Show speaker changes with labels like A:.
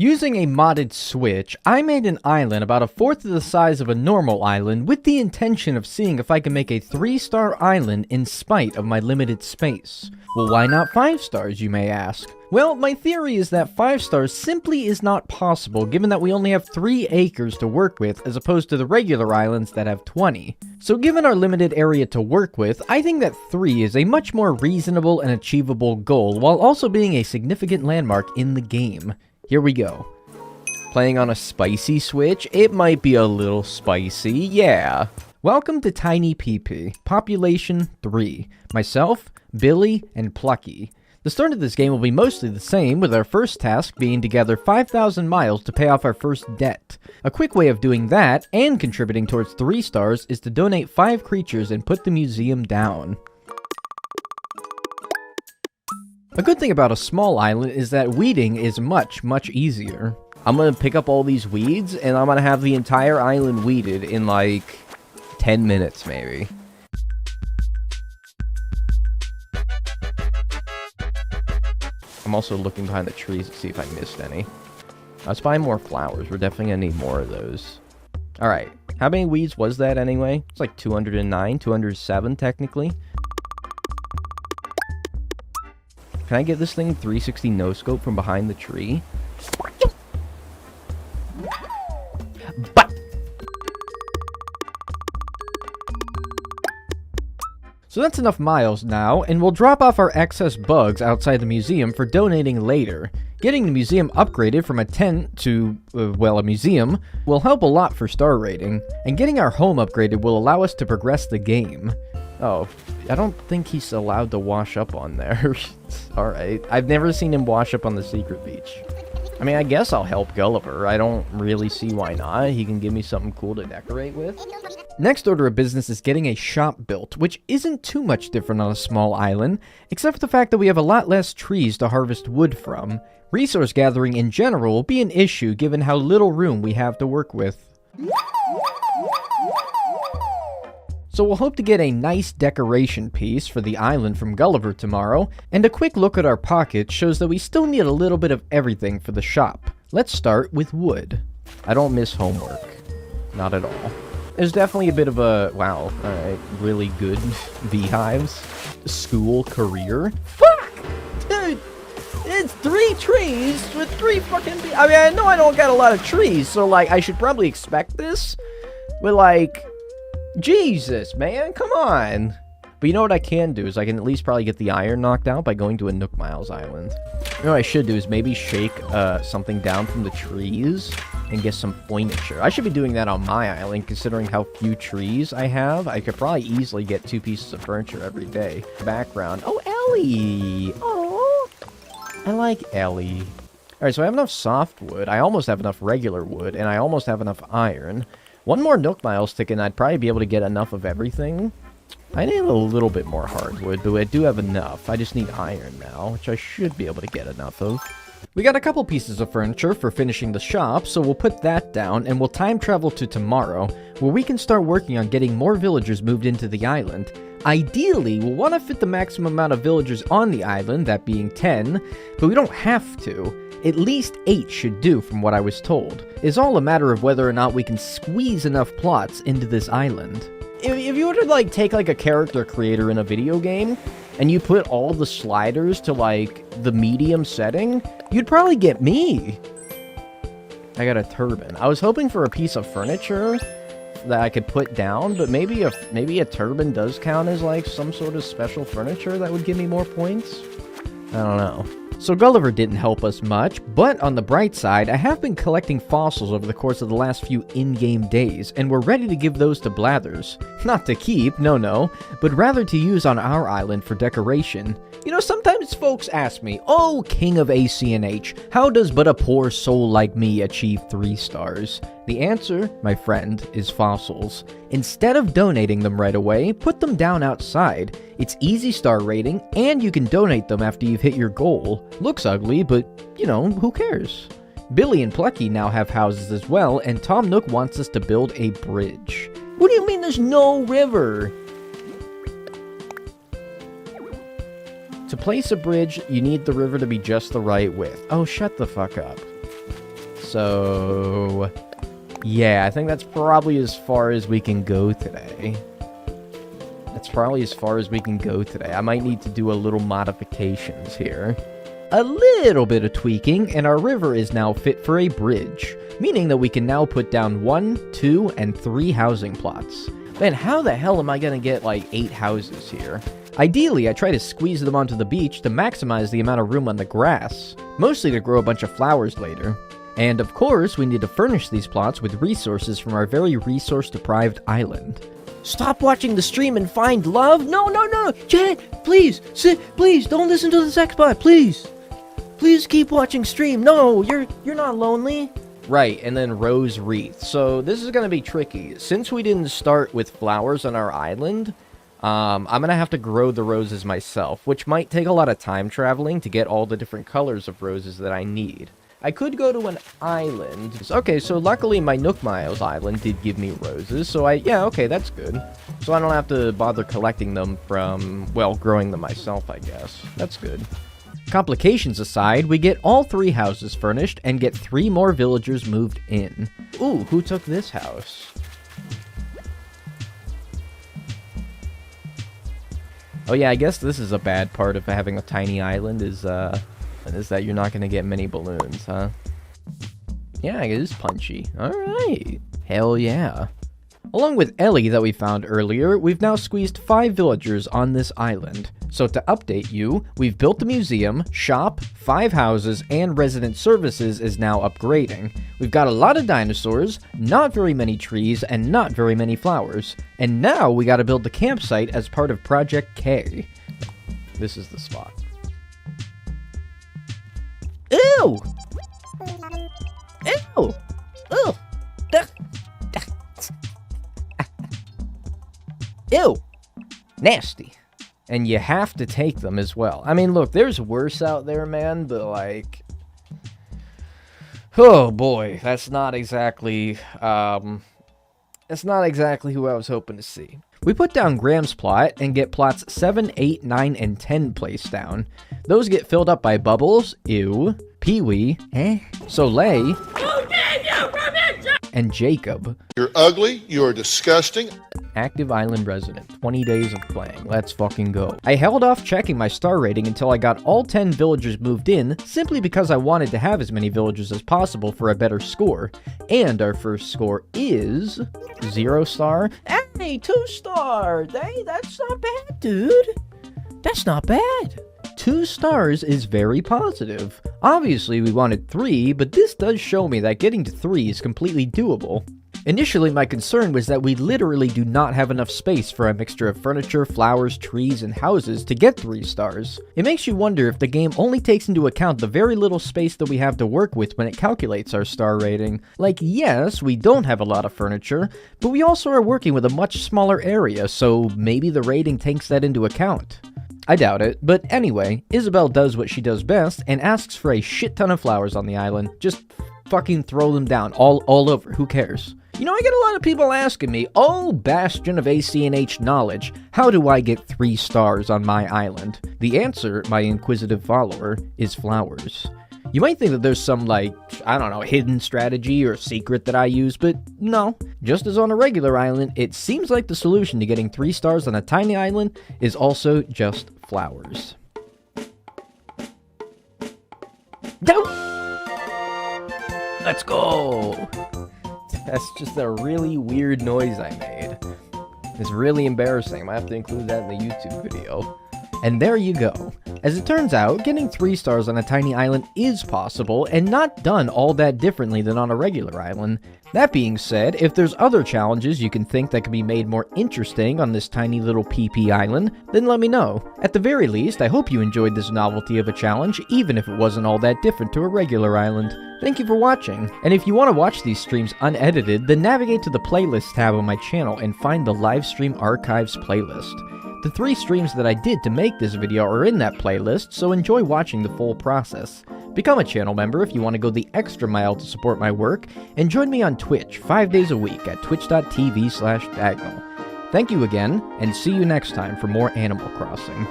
A: Using a modded switch, I made an island about a fourth of the size of a normal island with the intention of seeing if I can make a 3-star island in spite of my limited space. Well, why not 5 stars, you may ask? Well, my theory is that 5 stars simply is not possible given that we only have 3 acres to work with as opposed to the regular islands that have 20. So given our limited area to work with, I think that 3 is a much more reasonable and achievable goal while also being a significant landmark in the game. Here we go. Playing on a spicy switch? It might be a little spicy, yeah. Welcome to Tiny PP, population 3. Myself, Billy, and Plucky. The start of this game will be mostly the same, with our first task being to gather 5,000 miles to pay off our first debt. A quick way of doing that, and contributing towards 3 stars, is to donate 5 creatures and put the museum down. A good thing about a small island is that weeding is much, much easier. I'm gonna pick up all these weeds, and I'm gonna have the entire island weeded in like 10 minutes, maybe. I'm also looking behind the trees to see if I missed any. Let's find more flowers. We're definitely gonna need more of those. Alright, how many weeds was that anyway? It's like 209, 207 technically. Can I get this thing 360 no-scope from behind the tree? But so that's enough miles now, and we'll drop off our excess bugs outside the museum for donating later. Getting the museum upgraded from a tent to, well, a museum will help a lot for star rating, and getting our home upgraded will allow us to progress the game. Oh, I don't think he's allowed to wash up on there. Alright, I've never seen him wash up on the secret beach. I mean, I guess I'll help Gulliver. I don't really see why not. He can give me something cool to decorate with. Next order of business is getting a shop built, which isn't too much different on a small island, except for the fact that we have a lot less trees to harvest wood from. Resource gathering in general will be an issue given how little room we have to work with. So we'll hope to get a nice decoration piece for the island from Gulliver tomorrow, and a quick look at our pockets shows that we still need a little bit of everything for the shop. Let's start with wood. I don't miss homework. Not at all. There's definitely a bit of a, wow, alright, really good beehives. School career. Fuck! Dude! It's 3 trees with 3 fucking bees. I mean, I know I don't got a lot of trees, so like, I should probably expect this. But like, Jesus, man, come on. But you know what I can do is I can at least probably get the iron knocked out by going to a Nook Miles island. You know what I should do is maybe shake something down from the trees and get some furniture. I should be doing that on my island considering how few trees I have. I could probably easily get 2 pieces of furniture every day. Background. Oh, Ellie! Oh, I like Ellie. Alright, so I have enough softwood. I almost have enough regular wood, and I almost have enough iron. One more Nook Miles ticket and I'd probably be able to get enough of everything. I need a little bit more hardwood, but I do have enough. I just need iron now, which I should be able to get enough of. We got a couple pieces of furniture for finishing the shop, so we'll put that down and we'll time travel to tomorrow, where we can start working on getting more villagers moved into the island. Ideally, we'll want to fit the maximum amount of villagers on the island, that being 10, but we don't have to. At least 8 should do from what I was told. It's all a matter of whether or not we can squeeze enough plots into this island. If you were to like take like a character creator in a video game, and you put all the sliders to like the medium setting, you'd probably get me. I got a turban. I was hoping for a piece of furniture that I could put down, but maybe a turban does count as like some sort of special furniture that would give me more points. I don't know. So Gulliver didn't help us much, but on the bright side, I have been collecting fossils over the course of the last few in-game days, and we're ready to give those to Blathers. Not to keep, no, but rather to use on our island for decoration. You know, sometimes folks ask me, "Oh, King of ACNH, how does but a poor soul like me achieve 3 stars?" The answer, my friend, is fossils. Instead of donating them right away, put them down outside. It's easy star rating, and you can donate them after you've hit your goal. Looks ugly, but, you know, who cares? Billy and Plucky now have houses as well, and Tom Nook wants us to build a bridge. What do you mean there's no river? To place a bridge, you need the river to be just the right width. Oh, shut the fuck up. So, yeah, I think that's probably as far as we can go today. I might need to do a little modifications here. A little bit of tweaking, and our river is now fit for a bridge, meaning that we can now put down 1, 2, and 3 housing plots. Man, how the hell am I gonna get, like, 8 houses here? Ideally, I try to squeeze them onto the beach to maximize the amount of room on the grass, mostly to grow a bunch of flowers later. And of course, we need to furnish these plots with resources from our very resource-deprived island. Stop watching the stream and find love? No, Chad, please, please, don't listen to the sex bot, please. Please keep watching stream. No, you're not lonely. Right, and then rose wreath. So this is going to be tricky. Since we didn't start with flowers on our island, I'm going to have to grow the roses myself, which might take a lot of time traveling to get all the different colors of roses that I need. I could go to an island. Okay, so luckily my Nook Miles island did give me roses, so yeah, okay, that's good. So I don't have to bother collecting them from, well, growing them myself, I guess. That's good. Complications aside, we get all 3 houses furnished and get 3 more villagers moved in. Ooh, who took this house? Oh yeah, I guess this is a bad part of having a tiny island is that you're not going to get many balloons, huh? Yeah, it is punchy. Alright. Hell yeah. Along with Ellie that we found earlier, we've now squeezed 5 villagers on this island. So to update you, we've built the museum, shop, 5 houses, and resident services is now upgrading. We've got a lot of dinosaurs, not very many trees, and not very many flowers. And now we gotta build the campsite as part of Project K. This is the spot. Ew! Ew! Ew! Ew! Nasty. And you have to take them as well. I mean, look, there's worse out there, man, but like... Oh boy, that's not exactly who I was hoping to see. We put down Graham's plot and get plots 7, 8, 9, and 10 placed down. Those get filled up by Bubbles, ew, Pee-wee, Soleil, and Jacob.
B: You're ugly, you're disgusting.
A: Active island resident, 20 days of playing, let's fucking go. I held off checking my star rating until I got all 10 villagers moved in, simply because I wanted to have as many villagers as possible for a better score. And our first score is 0 star. Hey, 2 stars! Hey, that's not bad, dude. That's not bad. 2 stars is very positive. Obviously, we wanted 3, but this does show me that getting to 3 is completely doable. Initially, my concern was that we literally do not have enough space for a mixture of furniture, flowers, trees, and houses to get 3 stars. It makes you wonder if the game only takes into account the very little space that we have to work with when it calculates our star rating. Like, yes, we don't have a lot of furniture, but we also are working with a much smaller area, so maybe the rating takes that into account. I doubt it, but anyway, Isabel does what she does best and asks for a shit ton of flowers on the island. Just fucking throw them down all over, who cares? You know, I get a lot of people asking me, oh, bastion of ACNH knowledge, how do I get 3 stars on my island? The answer, my inquisitive follower, is flowers. You might think that there's some, like, I don't know, hidden strategy or secret that I use, but no. Just as on a regular island, it seems like the solution to getting 3 stars on a tiny island is also just flowers. Go! Let's go! That's just a really weird noise I made. It's really embarrassing. I might have to include that in the YouTube video. And there you go. As it turns out, getting 3 stars on a tiny island is possible, and not done all that differently than on a regular island. That being said, if there's other challenges you can think that can be made more interesting on this tiny little PP island, then let me know. At the very least, I hope you enjoyed this novelty of a challenge, even if it wasn't all that different to a regular island. Thank you for watching, and if you want to watch these streams unedited, then navigate to the playlist tab on my channel and find the Livestream Archives playlist. The 3 streams that I did to make this video are in that playlist, so enjoy watching the full process. Become a channel member if you want to go the extra mile to support my work, and join me on Twitch 5 days a week at twitch.tv/Dagnel. Thank you again, and see you next time for more Animal Crossing.